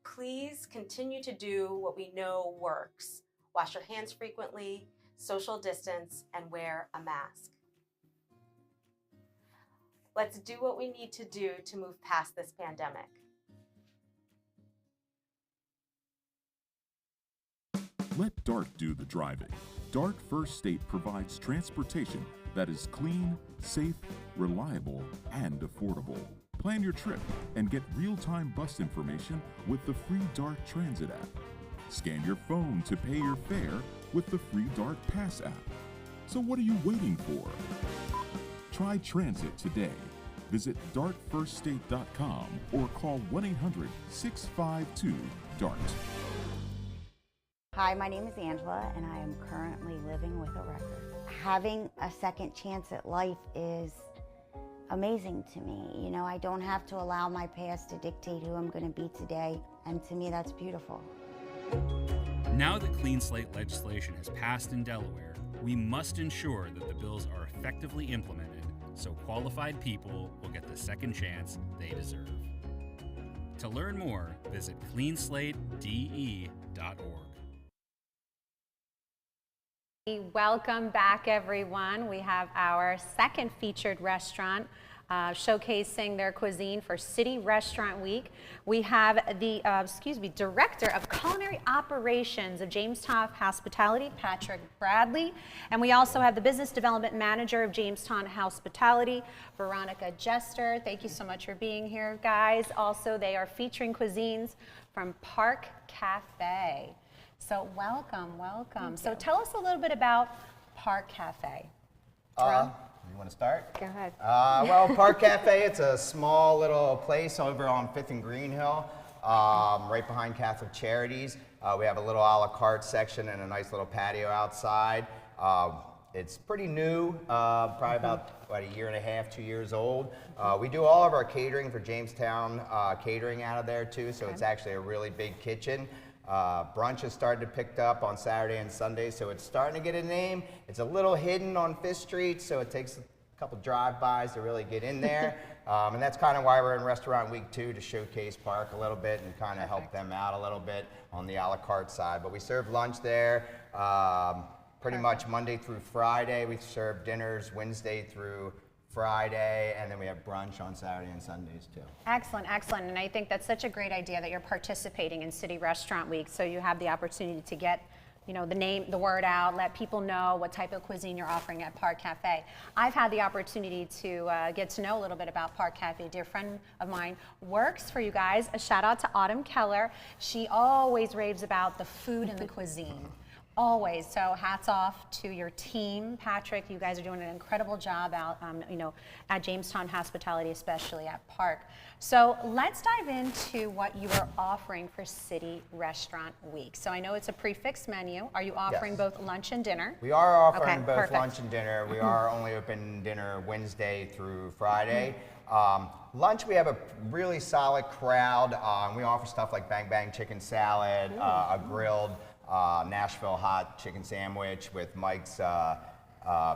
Please continue to do what we know works. Wash your hands frequently, social distance, and wear a mask. Let's do what we need to do to move past this pandemic. Let DART do the driving. DART First State provides transportation that is clean, safe, reliable, and affordable. Plan your trip and get real-time bus information with the free DART Transit app. Scan your phone to pay your fare with the free DART Pass app. So what are you waiting for? Try transit today. Visit dartfirststate.com or call 1-800-652-DART. Hi, my name is Angela, and I am currently living with a record. Having a second chance at life is amazing to me. You know, I don't have to allow my past to dictate who I'm going to be today, and to me that's beautiful. Now that clean slate legislation has passed in Delaware, we must ensure that the bills are effectively implemented so qualified people will get the second chance they deserve. To learn more, visit cleanslatede.org. Welcome back, everyone. We have our second featured restaurant showcasing their cuisine for City Restaurant Week. We have the Director of Culinary Operations of Jamestown Hospitality, Patrick Bradley. And we also have the Business Development Manager of Jamestown Hospitality, Veronica Jester. Thank you so much for being here, guys. Also, they are featuring cuisines from Park Cafe. So welcome. So tell us a little bit about Park Cafe. You want to start? Go ahead. Well, Park Cafe, it's a small little place over on 5th and Green Hill, right behind Catholic Charities. We have a little a la carte section and a nice little patio outside. It's pretty new, probably about a year and a half, 2 years old. We do all of our catering for Jamestown catering out of there too, so it's actually a really big kitchen. Brunch has started to pick up on Saturday and Sunday, so it's starting to get a name. It's a little hidden on 5th Street, so it takes a couple drive-bys to really get in there. And that's kind of why we're in Restaurant Week 2, to showcase Park a little bit and kind of help them out a little bit on the a la carte side. But we serve lunch there pretty much Monday through Friday. We serve dinners Wednesday through Friday, and then we have brunch on Saturday and Sundays too. Excellent. And I think that's such a great idea that you're participating in City Restaurant Week, so you have the opportunity to get you know, the word out, let people know what type of cuisine you're offering at Park Cafe. I've had the opportunity to get to know a little bit about Park Cafe. A dear friend of mine works for you guys. A shout out to Autumn Keller. She always raves about the food and the cuisine. Always. So hats off to your team, Patrick. You guys are doing an incredible job out, you know, at Jamestown Hospitality, especially at Park. So let's dive into what you are offering for City Restaurant Week. So I know it's a prefix menu. Are you offering both lunch and dinner? We are offering Okay, both perfect. lunch and dinner. We are only open dinner Wednesday through Friday. Lunch, we have a really solid crowd. We offer stuff like Bang Bang Chicken Salad, a grilled Nashville hot chicken sandwich with Mike's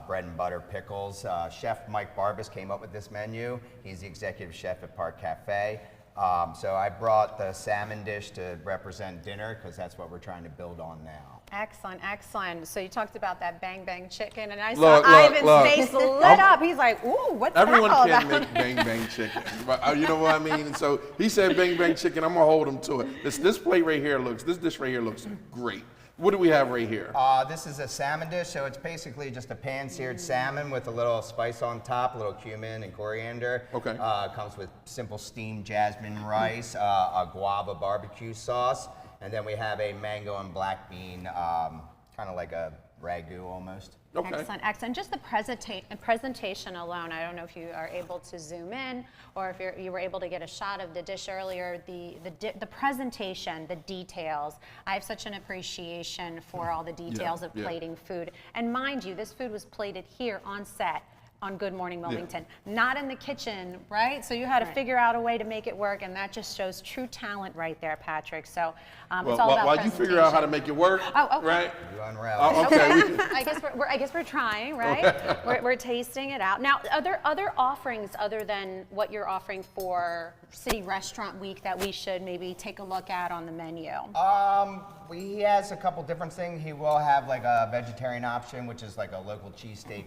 bread and butter pickles. Chef Mike Barbas came up with this menu. He's the executive chef at Park Cafe. So I brought the salmon dish to represent dinner because that's what we're trying to build on now. Excellent, excellent. So you talked about that Bang Bang Chicken, and I saw Ivan's face lit up. He's like, ooh, what's that all Everyone about? can make Bang Bang Chicken. But, you know what I mean? So he said Bang Bang Chicken. I'm going to hold him to it. This plate right here this dish right here looks great. What do we have right here? This is a salmon dish, so it's basically just a pan-seared salmon with a little spice on top, a little cumin and coriander. Okay. Comes with simple steamed jasmine rice, a guava barbecue sauce, and then we have a mango and black bean, kind of like a ragu almost. Okay. Excellent, excellent. Just the presentation alone, I don't know if you are able to zoom in or if you were able to get a shot of the dish earlier, the presentation, the details. I have such an appreciation for all the details of plating food. And mind you, this food was plated here on set on Good Morning Wilmington, not in the kitchen, right? So you had to figure out a way to make it work, and that just shows true talent right there, Patrick. So it's all about while you figure out how to make it work, right? You unravel. Okay. I guess we're trying, right? we're tasting it out. Now, are there other offerings other than what you're offering for City Restaurant Week that we should maybe take a look at on the menu? He has a couple different things. He will have like a vegetarian option, which is like a local cheesesteak.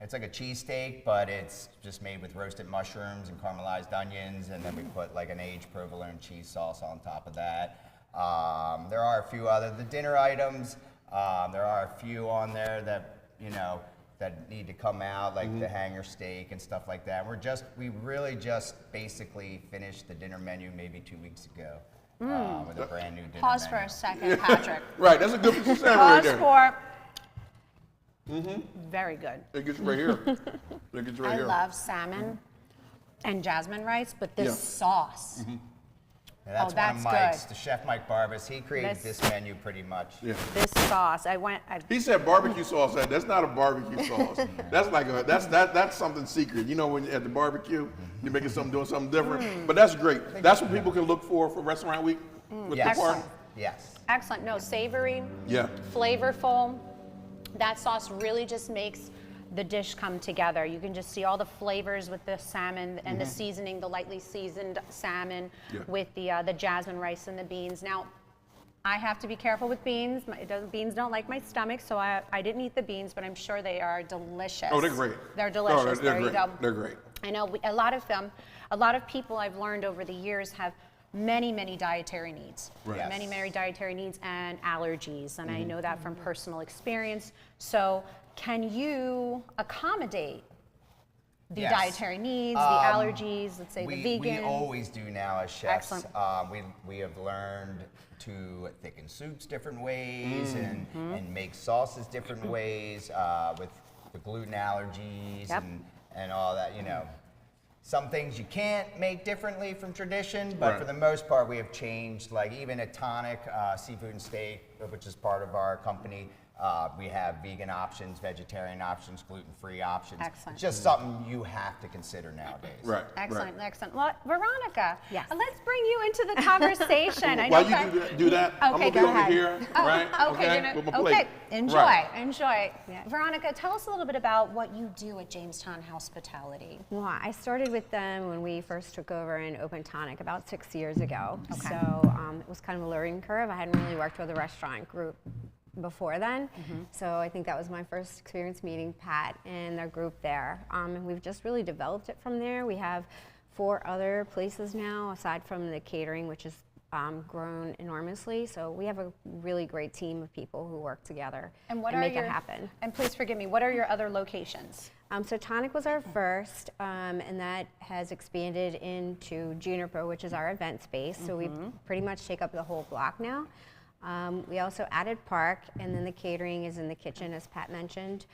It's like a cheesesteak, but it's just made with roasted mushrooms and caramelized onions, and then we put like an aged provolone cheese sauce on top of that. There are a few the dinner items. There are a few on there that, you know, that need to come out, like the hanger steak and stuff like that. We really just basically finished the dinner menu maybe 2 weeks ago with a brand new dinner Pause menu. for a second, Patrick. Right, that's a good piece of salmon right there. Pause for. Very good. It gets right here. It gets right I here. love salmon and jasmine rice, but this sauce. Yeah, that's that's one of Mike's, good. the chef Mike Barbas. He created this menu pretty much. Yeah. This sauce, He said barbecue sauce. That's not a barbecue sauce. That's like that's something secret. You know, when you're at the barbecue, you're making doing something different. But that's great. That's what people can look for Restaurant Week with the park. Yes. Excellent. No, savory, flavorful. That sauce really just makes the dish come together. You can just see all the flavors with the salmon and the seasoning, the lightly seasoned salmon with the jasmine rice and the beans. Now, I have to be careful with beans. Beans don't like my stomach, so I didn't eat the beans, but I'm sure they are delicious. Oh, they're great. They're delicious. They're there great. you go. They're great. I know a lot of people I've learned over the years have many dietary needs. Right. Yes. Many dietary needs and allergies, and I know that from personal experience. So can you accommodate the dietary needs, the allergies, let's say the vegan? We always do now as chefs. Excellent. We have learned to thicken soups different ways and make sauces different ways with the gluten allergies and all that, you know. Some things you can't make differently from tradition, but for the most part, we have changed. Like even a tonic, seafood and steak, which is part of our company, we have vegan options, vegetarian options, gluten-free options. Excellent. It's just something you have to consider nowadays. Right. Excellent, excellent. Well, Veronica, let's bring you into the conversation. I know While you do that, I'm okay, going to be over here, right? Okay, with my plate. okay. Enjoy, Right. enjoy. Yeah. Veronica, tell us a little bit about what you do at Jamestown Hospitality. Well, I started with them when we first took over and opened Tonic about 6 years ago. Okay. So it was kind of a learning curve. I hadn't really worked with a restaurant group before then. So I think that was my first experience meeting Pat and their group there. And we've just really developed it from there. We have 4 other places now, aside from the catering, which is grown enormously. So we have a really great team of people who work together And make it happen. And please forgive me, what are your other locations? So Tonic was our first, and that has expanded into Juniper, which is our event space. So we pretty much take up the whole block now. We also added Park, and then the catering is in the kitchen, as Pat mentioned.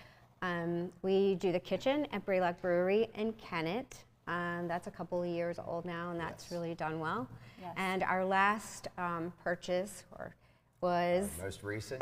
We do the kitchen at Braylock Brewery in Kennett. That's a couple of years old now, and that's really done well. Yes. And our last purchase was most recent.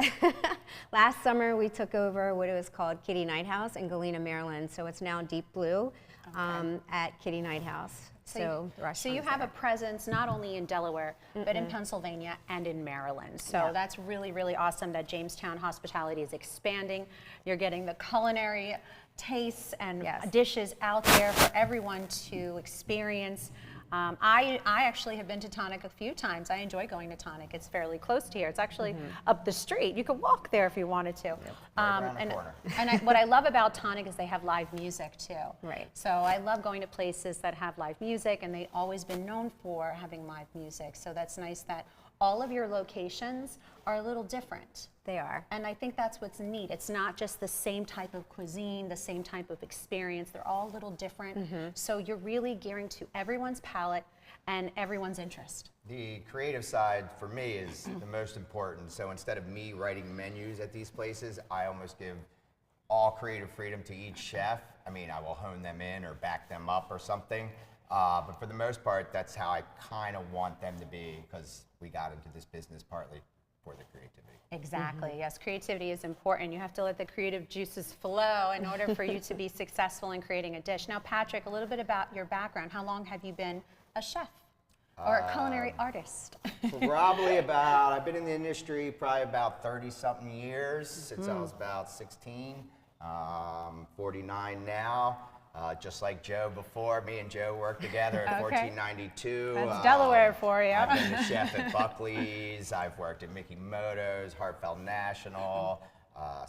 last summer we took over what it was called Kitty Night House in Galena, Maryland. So it's now Deep Blue at Kitty Night House. So you have a presence not only in Delaware, but in Pennsylvania and in Maryland. So that's really, really awesome that Jamestown Hospitality is expanding. You're getting the culinary tastes and dishes out there for everyone to experience. I actually have been to Tonic a few times. I enjoy going to Tonic. It's fairly close to here. It's actually up the street. You could walk there if you wanted to. What I love about Tonic is they have live music too. Right. So I love going to places that have live music, and they've always been known for having live music. So that's nice that all of your locations are a little different. They are. And I think that's what's neat. It's not just the same type of cuisine, the same type of experience. They're all a little different. So you're really gearing to everyone's palate and everyone's interest. The creative side for me is the most important. So instead of me writing menus at these places, I almost give all creative freedom to each chef. I mean, I will hone them in or back them up or something. But for the most part, that's how I kind of want them to be, because we got into this business partly for the creativity. Exactly. Yes, creativity is important. You have to let the creative juices flow in order for you to be successful in creating a dish. Now, Patrick, a little bit about your background. How long have you been a chef or a culinary artist? Probably about, I've been in the industry probably about 30-something years, since I was about 16, 49 now. Just like Joe before, me and Joe worked together in 1492. That's Delaware for you. I've been a chef at Buckley's. I've worked at Mickey Moto's, Hartfeld National.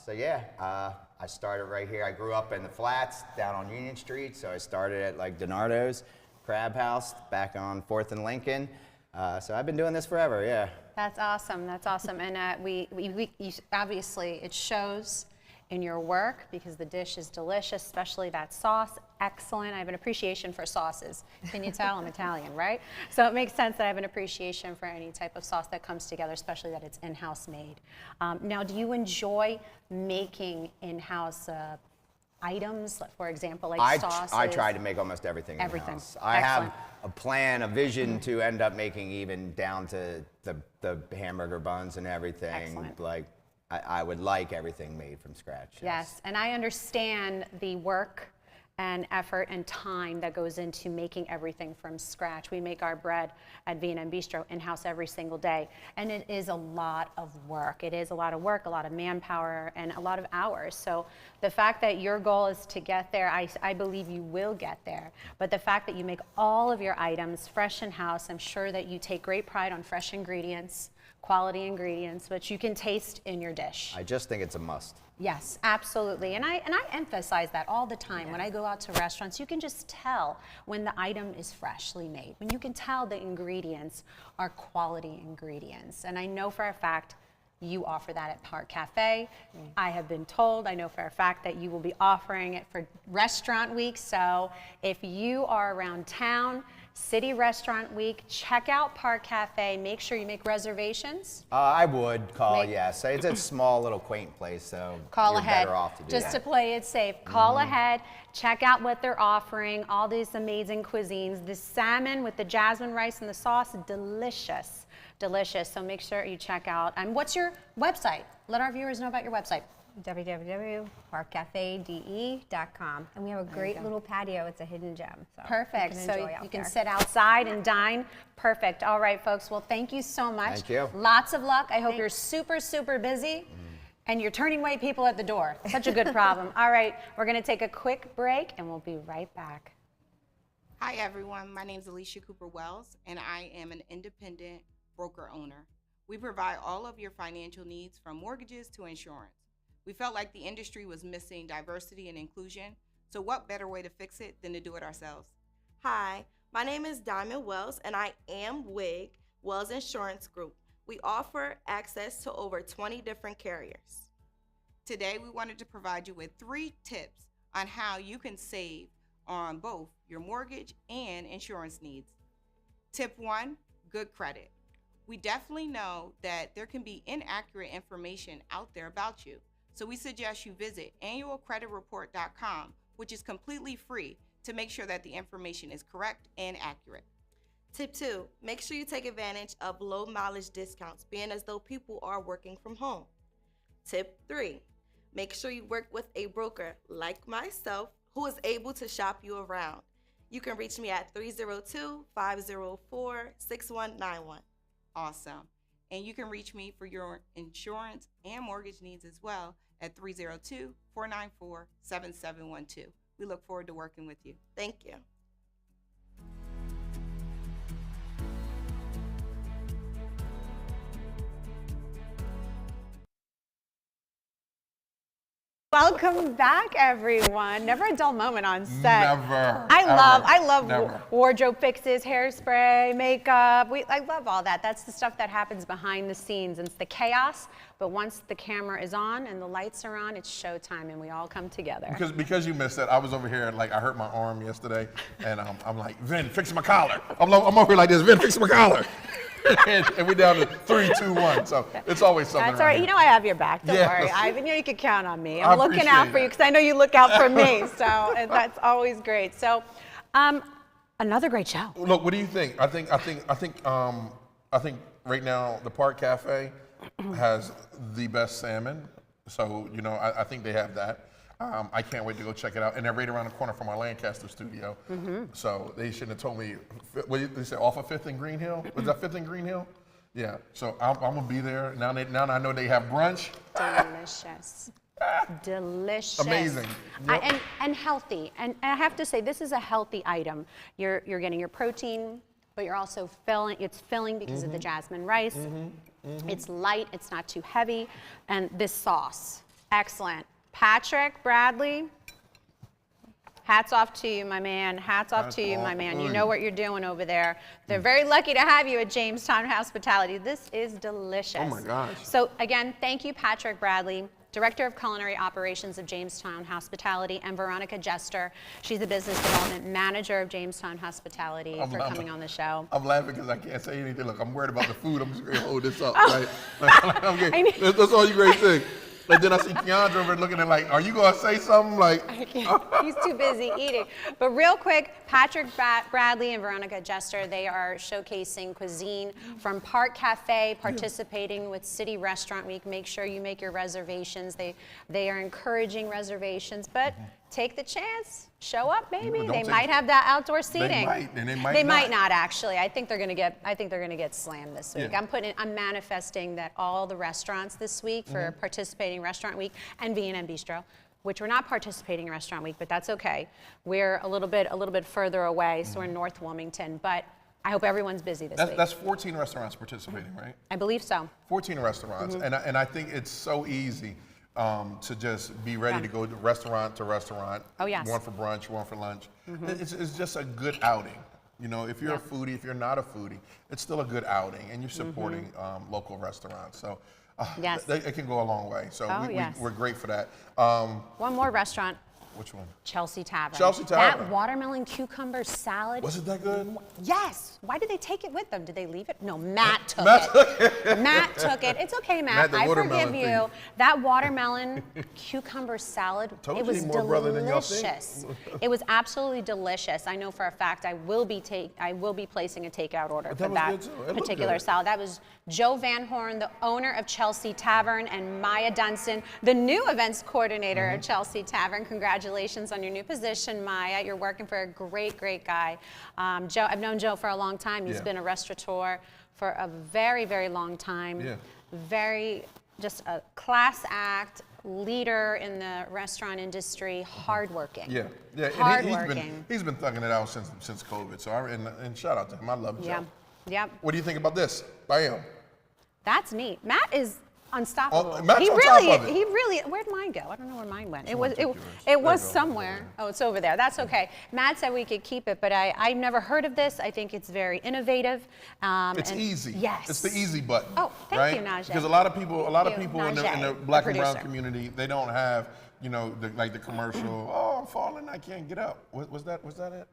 So yeah, I started right here. I grew up in the flats down on Union Street, so I started at like DiNardo's Crab House back on 4th and Lincoln. So I've been doing this forever, yeah. That's awesome. That's awesome. And obviously it shows in your work, because the dish is delicious, especially that sauce, excellent. I have an appreciation for sauces. Can you tell? I'm Italian, right? So it makes sense that I have an appreciation for any type of sauce that comes together, especially that it's in-house made. Now, do you enjoy making in-house items, for example, like sauces? I try to make almost everything in-house. I have a plan, a vision to end up making even down to the hamburger buns and everything. Excellent. Like, I would like everything made from scratch. Yes, and I understand the work and effort and time that goes into making everything from scratch. We make our bread at V&M Bistro in-house every single day, and it is a lot of work. It is a lot of work, a lot of manpower, and a lot of hours. So the fact that your goal is to get there, I believe you will get there. But the fact that you make all of your items fresh in-house, I'm sure that you take great pride on fresh ingredients, quality ingredients, which you can taste in your dish. I just think it's a must. Yes, absolutely. And I emphasize that all the time. When I go out to restaurants, you can just tell when the item is freshly made. When you can tell the ingredients are quality ingredients. And I know for a fact you offer that at Park Cafe. I have been told, I know for a fact that you will be offering it for Restaurant Week. So if you are around town, City Restaurant Week, check out Park Cafe. Make sure you make reservations. I would call, yes. It's a small little quaint place, so call you're ahead. better off to do Just that. to play it safe. Call ahead, check out what they're offering, all these amazing cuisines. The salmon with the jasmine rice and the sauce, delicious, delicious. So make sure you check out. And what's your website? Let our viewers know about your website. www.parkcafede.com. And we have a great little patio. It's a hidden gem. So perfect. You So you can sit outside and dine. Perfect. All right, folks. Well, thank you so much. Thank you. Lots of luck. I hope you're super, super busy and you're turning away people at the door. Such a good problem. All right, we're going to take a quick break and we'll be right back. Hi, everyone. My name is Alicia Cooper Wells, and I am an independent broker owner. We provide all of your financial needs from mortgages to insurance. We felt like the industry was missing diversity and inclusion, so what better way to fix it than to do it ourselves? Hi, my name is Diamond Wells, and I am WIG, Wells Insurance Group. We offer access to over 20 different carriers. Today, we wanted to provide you with 3 tips on how you can save on both your mortgage and insurance needs. Tip 1, good credit. We definitely know that there can be inaccurate information out there about you, so we suggest you visit annualcreditreport.com, which is completely free, to make sure that the information is correct and accurate. Tip 2, make sure you take advantage of low mileage discounts, being as though people are working from home. Tip 3, make sure you work with a broker like myself who is able to shop you around. You can reach me at 302-504-6191. Awesome. And you can reach me for your insurance and mortgage needs as well at 302-494-7712. We look forward to working with you. Thank you. Welcome back, everyone. Never a dull moment on set. Never. I love Never. wardrobe fixes, hairspray, makeup. I love all that. That's the stuff that happens behind the scenes. It's the chaos, but once the camera is on and the lights are on, it's showtime, and we all come together. Because you missed it, I was over here, like, I hurt my arm yesterday, and I'm like, Vin, fix my collar. I'm over here like this, Vin, fix my collar. and we're down to 3, 2, 1. So it's always something. That's all right. here. You know I have your back. Don't Yes. worry. You can count on me. I I'm looking out appreciate for you that. because I know you look out for me. So that's always great. So, another great show. Look, what do you think? I think right now the Park Cafe has the best salmon. So I think they have that. I can't wait to go check it out. And they're right around the corner from our Lancaster studio. So they shouldn't have told me. What they said, off of 5th and Green Hill? Was that 5th and Green Hill? Yeah. So I'm gonna be there now. Now I know they have brunch. Delicious. Delicious. Amazing. Yep. And healthy. And I have to say, this is a healthy item. You're getting your protein, but you're also filling. It's filling because of the jasmine rice. It's light. It's not too heavy. And this sauce, excellent. Patrick Bradley, hats off to you, my man. Hats off to you, my man. You know what you're doing over there. They're very lucky to have you at Jamestown Hospitality. This is delicious. Oh my gosh. So again, thank you, Patrick Bradley, Director of Culinary Operations of Jamestown Hospitality, and Veronica Jester. She's the Business Development Manager of Jamestown Hospitality for coming on the show. I'm laughing because I can't say anything. Look, I'm worried about the food. I'm just going to hold this up, right? Okay. That's all you great thing. And then I see Keandra over there looking at like, are you going to say something? Like, He's too busy eating. But real quick, Patrick Bradley and Veronica Jester, they are showcasing cuisine from Park Cafe, participating with City Restaurant Week. Make sure you make your reservations. They are encouraging reservations, but take the chance. Show up, maybe. They might have that outdoor seating. They might, and they might not actually. I think they're going to get slammed this week. Yeah. I'm manifesting that all the restaurants this week for participating Restaurant Week and V&M Bistro, which we're not participating in Restaurant Week, but that's okay. We're a little bit further away, so we're in North Wilmington, but I hope everyone's busy this week. That's 14 restaurants participating, right? I believe so. 14 restaurants, and I think it's so easy to just be ready to go restaurant to restaurant. Oh, yes. One for brunch, one for lunch. It's just a good outing. If you're a foodie, if you're not a foodie, it's still a good outing, and you're supporting local restaurants. So it can go a long way. So we're great for that. One more restaurant. Which one? Chelsea Tavern. Chelsea Tavern. That watermelon cucumber salad. Was it that good? Yes. Why did they take it with them? Did they leave it? No, Matt took it. Matt took it. It's okay, Matt. I forgive you. That watermelon cucumber salad, it was delicious. It was absolutely delicious. I know for a fact I will be placing a takeout order for that particular salad. That was Joe Van Horn, the owner of Chelsea Tavern, and Maya Dunson, the new events coordinator of Chelsea Tavern. Congratulations on your new position, Maya. You're working for a great, great guy. Joe, I've known Joe for a long time. He's been a restaurateur for a very, very long time. Just a class act, leader in the restaurant industry, hardworking. Hardworking. He's been thugging it out since COVID. So and shout out to him. I love Joe. Yep. What do you think about this? Bam. That's neat. Matt is unstoppable. Matt's he on really, top of it. he really. Where'd mine go? I don't know where mine went. It was, Someone took it yours. was There you go. somewhere. Oh, it's over there. That's okay. Matt said we could keep it, but I've never heard of this. I think it's very innovative. It's and- easy. Yes. It's the easy button. Oh, thank right? you, Najee. Because a lot of people in the Najee, black the and brown producer. community, they don't have, the commercial. Oh, I'm falling, I can't get up. Was that it?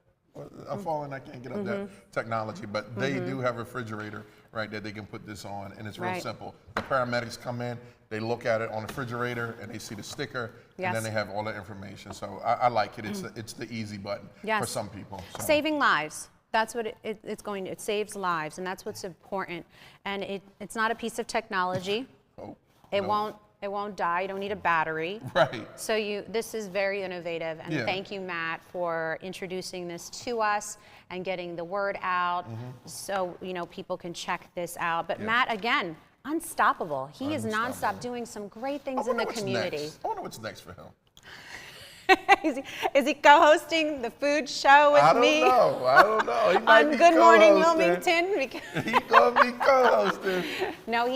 I'm falling, I can't get up. That technology, but they do have a refrigerator, right, that they can put this on, and it's real Right. simple. The paramedics come in, they look at it on the refrigerator, and they see the sticker, and Yes. then they have all the information. So I like it. It's the easy button Yes. for some people. So. Saving lives. That's what it saves lives, and that's what's important. And it's not a piece of technology. Oh, It no. won't die. You don't need a battery. Right. So this is very innovative, and Yeah. thank you, Matt, for introducing this to us and getting the word out, so people can check this out. But Yeah. Matt, again, unstoppable. He is Unstoppable. nonstop doing some great things in wonder the what's community. next. I wonder what's next for him. Is he co-hosting the food show with me? I don't know. He might On be Good Morning co-hosting. Wilmington. He's gonna be co-hosting. No,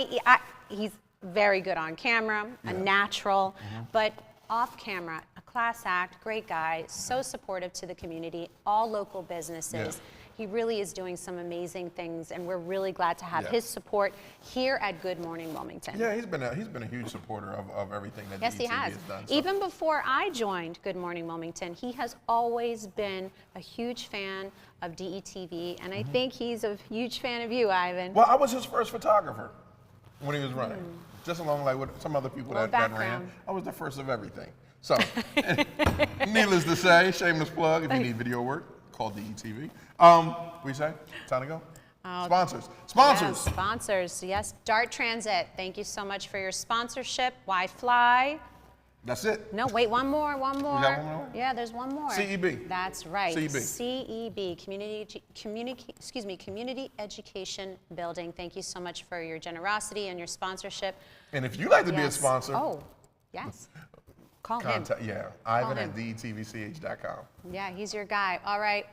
he's very good on camera, a natural, but off camera, a class act, great guy, so supportive to the community, all local businesses. Yeah. He really is doing some amazing things, and we're really glad to have Yeah. his support here at Good Morning Wilmington. Yeah, he's been a huge supporter of everything that Yes, he DETV has. done. So. Even before I joined Good Morning Wilmington, he has always been a huge fan of DETV, and I think he's a huge fan of you, Ivan. Well, I was his first photographer when he was running. Just along like with some other people Little that ran. background. I was the first of everything. So, needless to say, shameless plug, if you need video work, call DETV. What you say? Time to go? Sponsors. Sponsors. Yes, sponsors. Yes, Dart Transit. Thank you so much for your sponsorship. Why Fly? That's it. No, wait, one more. got one more? Yeah, there's one more. CEB. That's right. CEB. CEB, Community Education Building. Thank you so much for your generosity and your sponsorship. And if you'd like to be a Yes. sponsor, Oh, yes. Call him. contact, Ivan him. at DETVCH.com. Yeah, he's your guy. All right.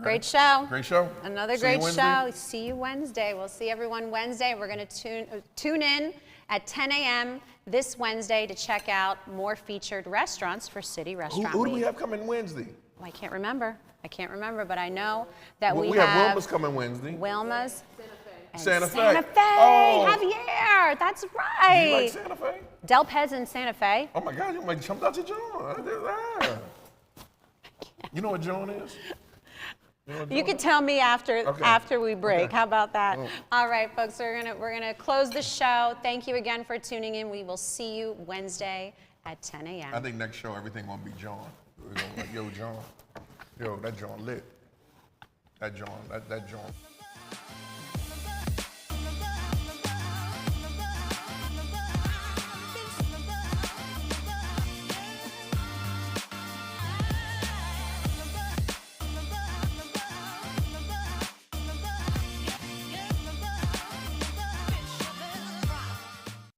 Great show. Great show. Another See you great Wednesday. show. See you Wednesday. We'll see everyone Wednesday. We're going to tune in at 10 a.m. this Wednesday to check out more featured restaurants for City Restaurant Who do Week. we have coming Wednesday? Well, I can't remember, but I know that Well, we have have Wilma's coming Wednesday. Wilma's. and Santa Fe. Santa Fe. Oh. Javier. That's Do right. you like Santa Fe? Del Pez in Santa Fe. Oh my God, you might jump out your John. You know what John is? You could tell me after Okay. after we break. Okay. How about that? Oh. All right, folks. We're gonna close the show. Thank you again for tuning in. We will see you Wednesday at 10 a.m. I think next show everything gonna be John. We're gonna be like, yo, John. Yo, that John lit. That John.